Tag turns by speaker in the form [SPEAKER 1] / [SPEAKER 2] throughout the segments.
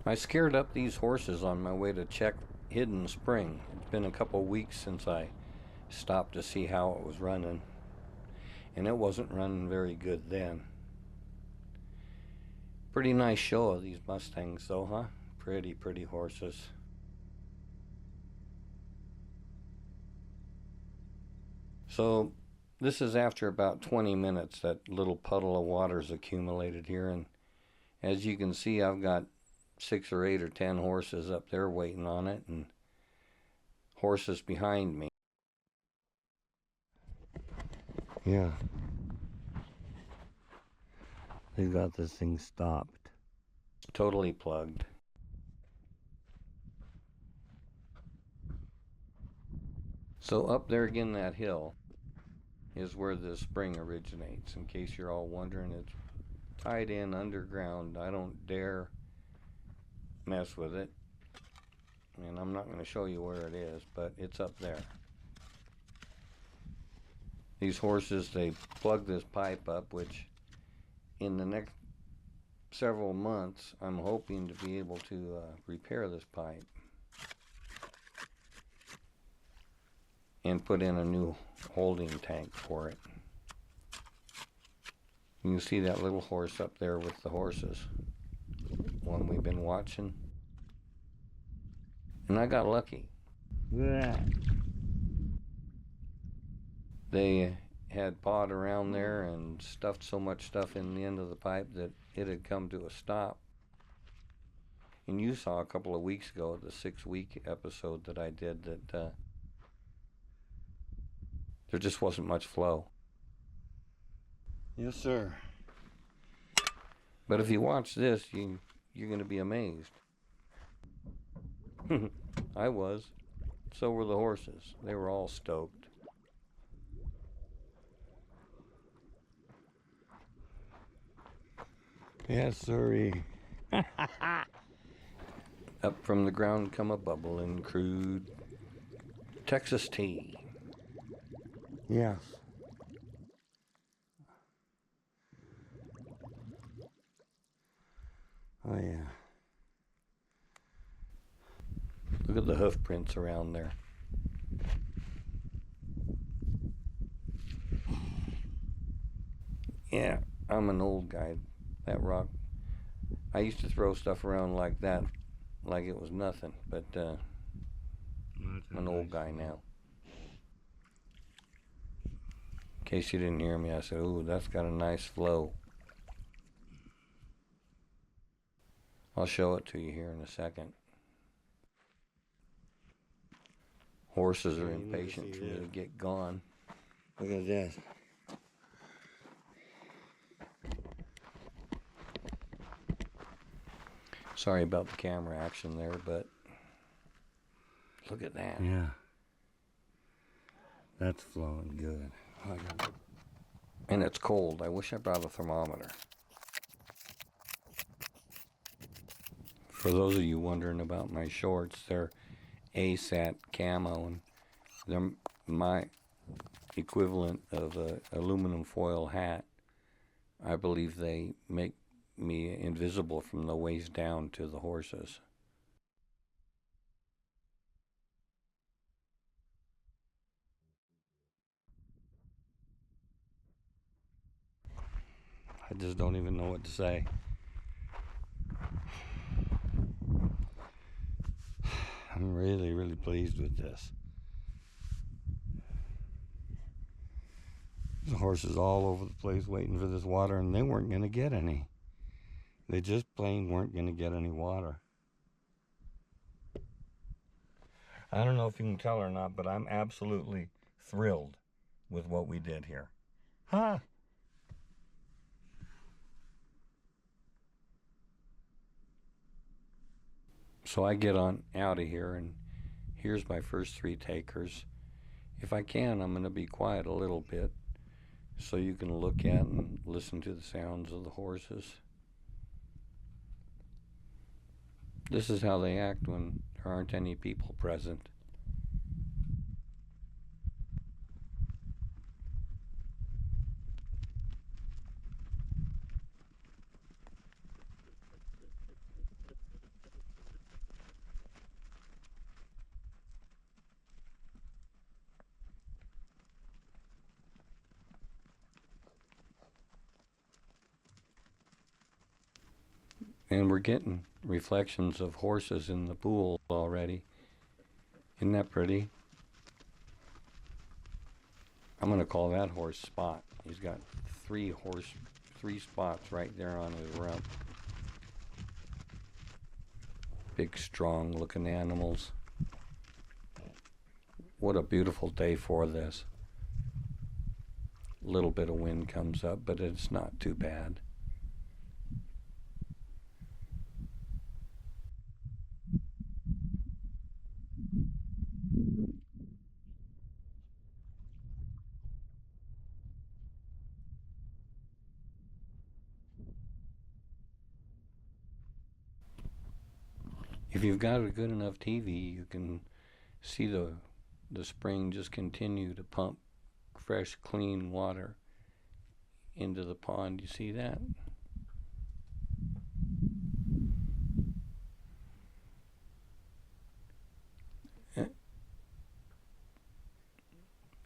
[SPEAKER 1] I scared up these horses on my way to check Hidden Spring. It's been a couple weeks since I stopped to see how it was running, and it wasn't running very good then. Pretty nice show of these Mustangs though, huh? Pretty horses. So this is after about 20 minutes that little puddle of water's accumulated here, and as you can see, I've got 6 or 8 or 10 horses up there waiting on it, and horses behind me. Yeah. They got this thing stopped. Totally plugged. So up there again, that hill is where the spring originates. In case you're all wondering, it's tied in underground. I don't dare mess with it, and I'm not going to show you where it is, but it's up there. These horses, they plug this pipe up, which in the next several months I'm hoping to be able to repair this pipe and put in a new holding tank for it. You can see that little horse up there with the horses, one we've been watching. And I got lucky. Yeah. They had pawed around there and stuffed so much stuff in the end of the pipe that it had come to a stop. And you saw a couple of weeks ago, the 6-week episode that I did, that there just wasn't much flow. Yes, sir. But if you watch this, you're going to be amazed. I was. So were the horses. They were all stoked. Yes, sirree. Up from the ground come a bubbling crude Texas tea. Yes. Oh yeah. Look at the hoof prints around there. Yeah, I'm an old guy. That rock, I used to throw stuff around like that, like it was nothing, but I'm an old guy now. In case you didn't hear me, I said, ooh, that's got a nice flow. I'll show it to you here in a second. Horses are impatient for me to get gone. Look at this. Sorry about the camera action there, but look at that. Yeah. That's flowing good. And it's cold. I wish I brought a thermometer. For those of you wondering about my shorts, they're ASAT camo, and they're my equivalent of an aluminum foil hat. I believe they make me invisible from the waist down to the horses. I just don't even know what to say. I'm really pleased with this. The horses all over the place waiting for this water, and they weren't going to get any. They just plain weren't going to get any water. I don't know if you can tell or not, but I'm absolutely thrilled with what we did here. Huh? So I get on out of here, and here's my first 3 takers. If I can, I'm going to be quiet a little bit so you can look at and listen to the sounds of the horses. This is how they act when there aren't any people present. And we're getting reflections of horses in the pool already. Isn't that pretty? I'm going to call that horse Spot. He's got three spots right there on his rump. Big, strong looking animals. What a beautiful day for this. A little bit of wind comes up, but it's not too bad. If you've got a good enough TV, you can see the spring just continue to pump fresh, clean water into the pond. You see that?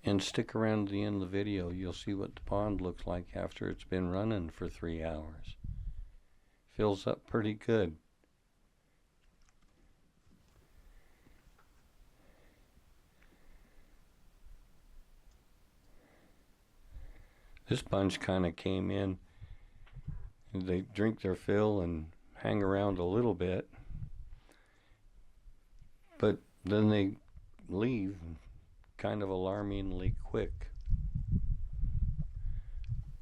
[SPEAKER 1] And stick around to the end of the video. You'll see what the pond looks like after it's been running for 3 hours. Fills up pretty good. This bunch kind of came in, and they drink their fill and hang around a little bit, but then they leave kind of alarmingly quick.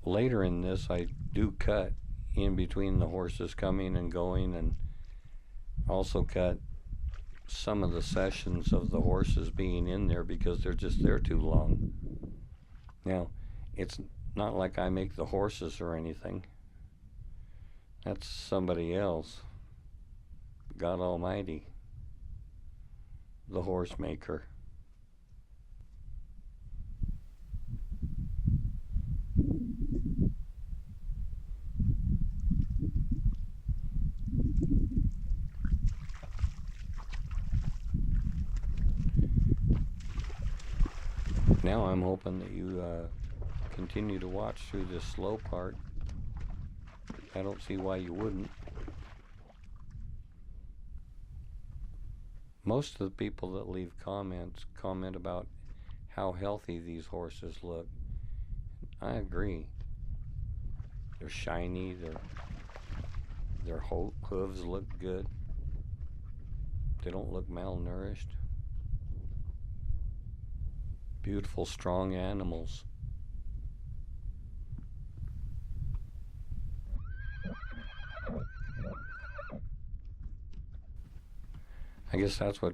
[SPEAKER 1] Later in this, I do cut in between the horses coming and going, and also cut some of the sessions of the horses being in there because they're just there too long. Now, it's not like I make the horses or anything. That's somebody else. God Almighty, the horse maker. Now I'm hoping that you continue to watch through this slow part. I don't see why you wouldn't. Most of the people that leave comments comment about how healthy these horses look. I agree. They're shiny, their hooves look good. They don't look malnourished. Beautiful, strong animals. I guess that's what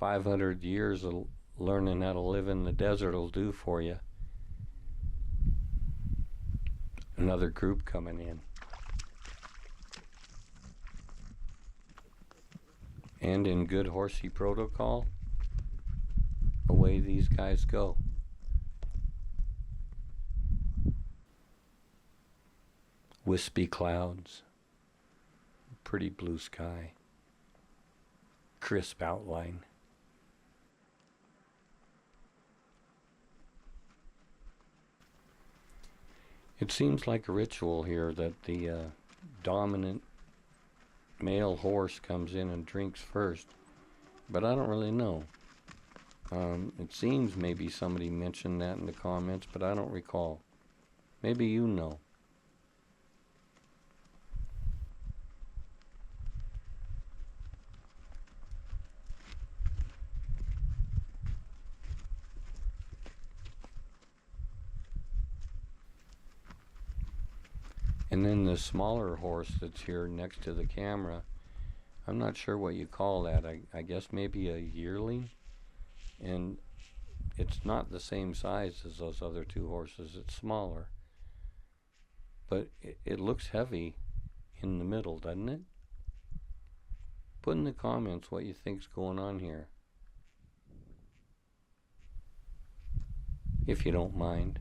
[SPEAKER 1] 500 years of learning how to live in the desert will do for you. Another group coming in. And in good horsey protocol, away these guys go. Wispy clouds, pretty blue sky, crisp outline. It seems like a ritual here that the dominant male horse comes in and drinks first, but I don't really know. It seems maybe somebody mentioned that in the comments, but I don't recall. Maybe you know. And then the smaller horse that's here next to the camera, I'm not sure what you call that. I guess maybe a yearling. And it's not the same size as those other two horses. It's smaller. But it looks heavy in the middle, doesn't it? Put in the comments what you think's going on here, if you don't mind.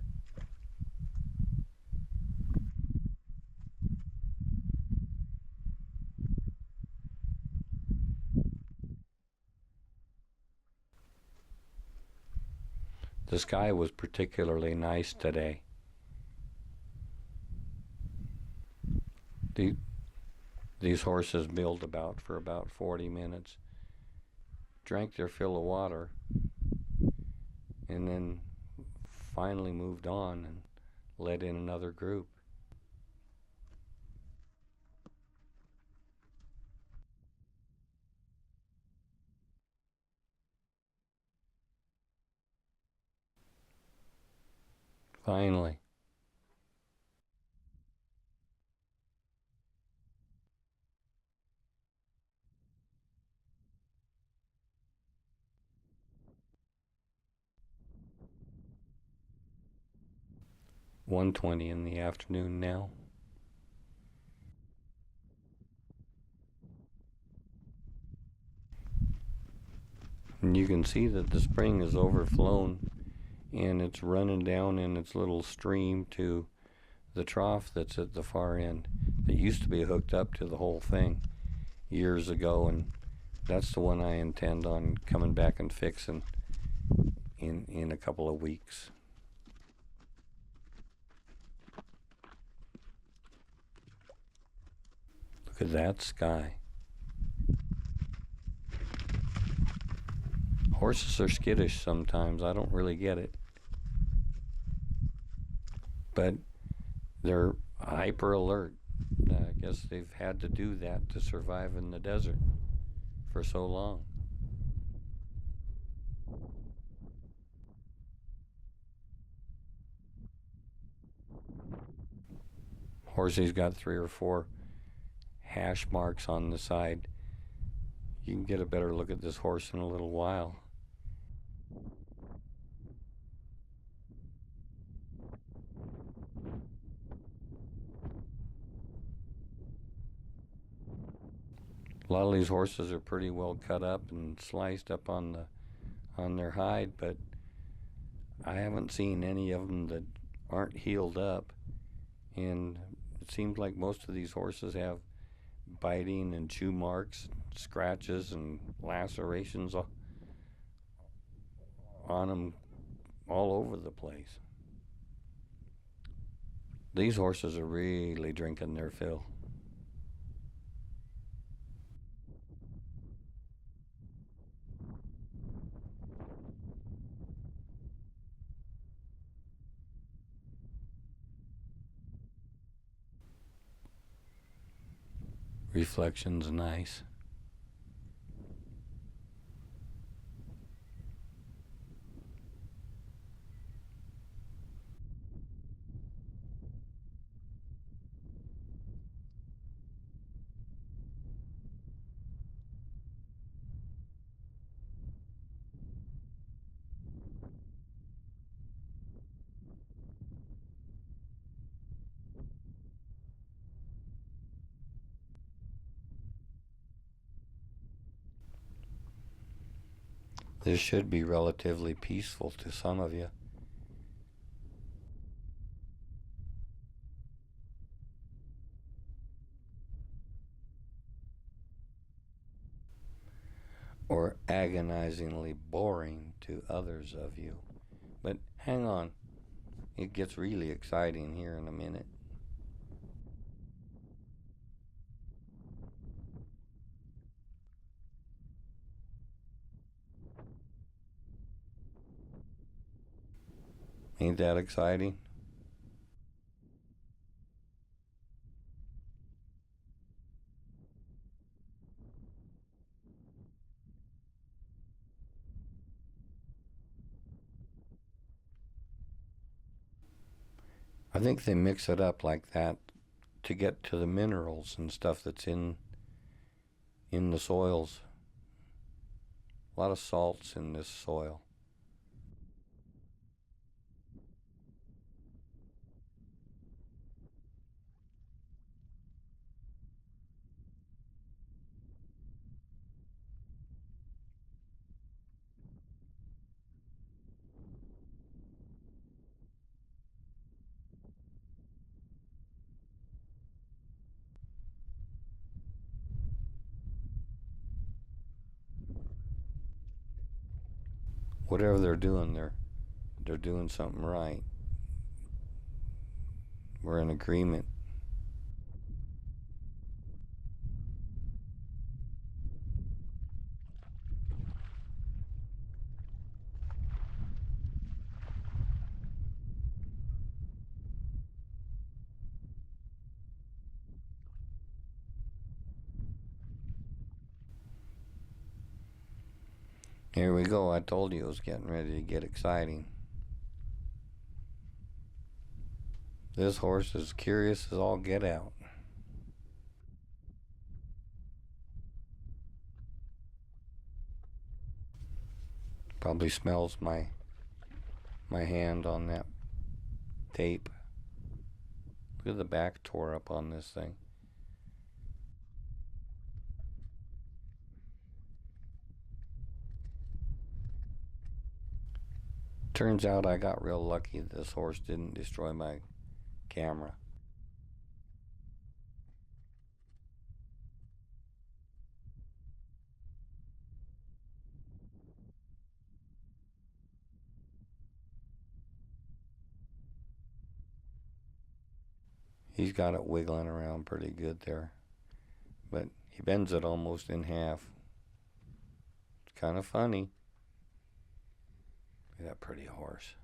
[SPEAKER 1] The sky was particularly nice today. The, these horses milled for about 40 minutes, drank their fill of water, and then finally moved on and led in another group. Finally. "1:20 in the afternoon now." And you can see that the spring is overflown and it's running down in its little stream to the trough that's at the far end that used to be hooked up to the whole thing years ago, and that's the one I intend on coming back and fixing in a couple of weeks. Look at that sky. Horses are skittish sometimes. I don't really get it. But they're hyper alert. I guess they've had to do that to survive in the desert for so long. Horsey's got 3 or 4 hash marks on the side. You can get a better look at this horse in a little while. A lot of these horses are pretty well cut up and sliced up on their hide, but I haven't seen any of them that aren't healed up. And it seems like most of these horses have biting and chew marks, scratches and lacerations on them all over the place. These horses are really drinking their fill. Reflection's nice. This should be relatively peaceful to some of you. Or agonizingly boring to others of you. But hang on, it gets really exciting here in a minute. Ain't that exciting? I think they mix it up like that to get to the minerals and stuff that's in the soils. A lot of salts in this soil. Whatever they're doing, they're doing something right. We're in agreement. Here we go. I told you it was getting ready to get exciting. This horse is curious as all get out. Probably smells my hand on that tape. Look at the back tore up on this thing. Turns out I got real lucky. This horse didn't destroy my camera. He's got it wiggling around pretty good there, but he bends it almost in half. It's kind of funny. Look at that pretty horse.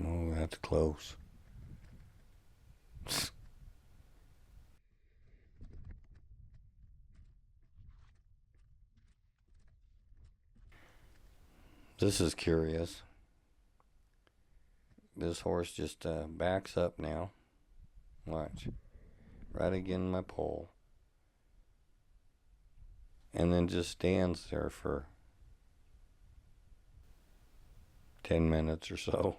[SPEAKER 1] Oh, that's close. This is curious. This horse just backs up now. Watch. Right again my pole. And then just stands there for 10 minutes or so.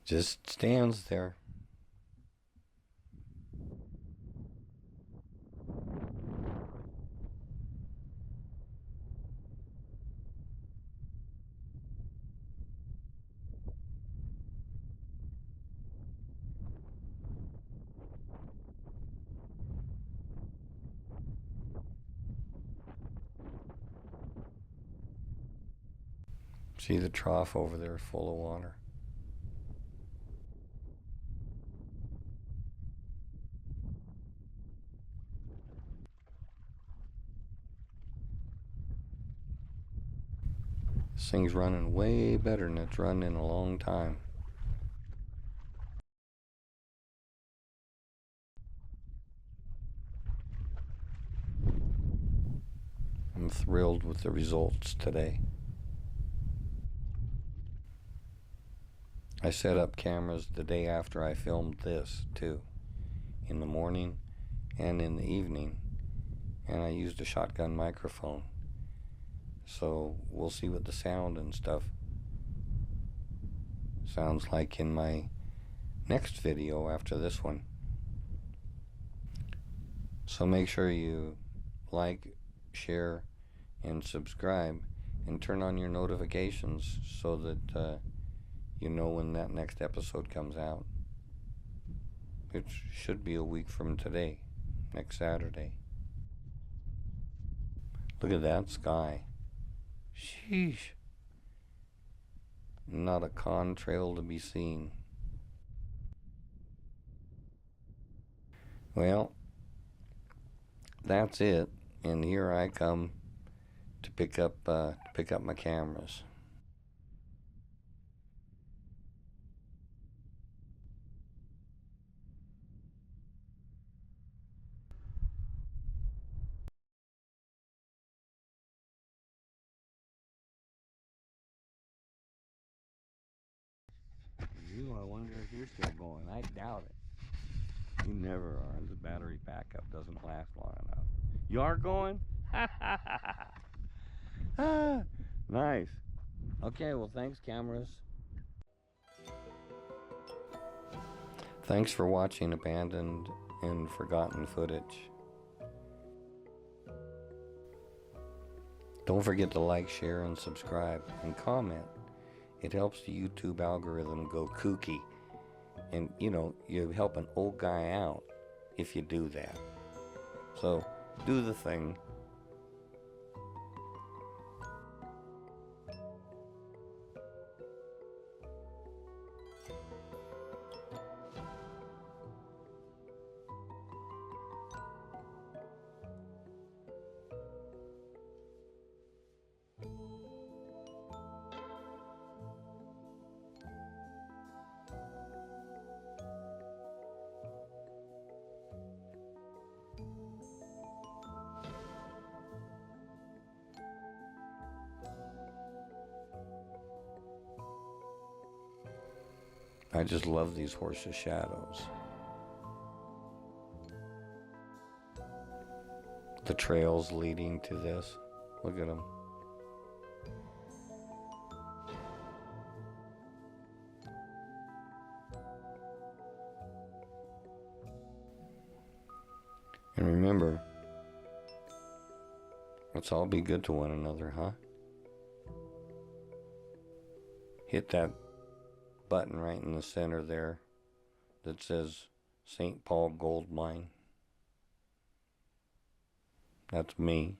[SPEAKER 1] Just stands there. See the trough over there full of water. This thing's running way better than it's run in a long time. I'm thrilled with the results today. I set up cameras the day after I filmed this too, in the morning and in the evening, and I used a shotgun microphone. So we'll see what the sound and stuff sounds like in my next video after this one. So make sure you like, share, and subscribe, and turn on your notifications so that you know when that next episode comes out. It should be a week from today, next Saturday. Look at that sky. Sheesh. Not a contrail to be seen. Well, that's it. And here I come to pick up my cameras. I wonder if you're still going. I doubt it. You never are. The battery backup doesn't last long enough. You are going? Ah, nice. Okay, well, thanks, cameras. Thanks for watching abandoned and forgotten footage. Don't forget to like, share, and subscribe, and comment. It helps the YouTube algorithm go kooky. And, you know, you help an old guy out if you do that. So do the thing. I just love these horses' shadows. The trails leading to this. Look at them. And remember, let's all be good to one another, huh? Hit that button right in the center there that says St. Paul Gold Mine. That's me.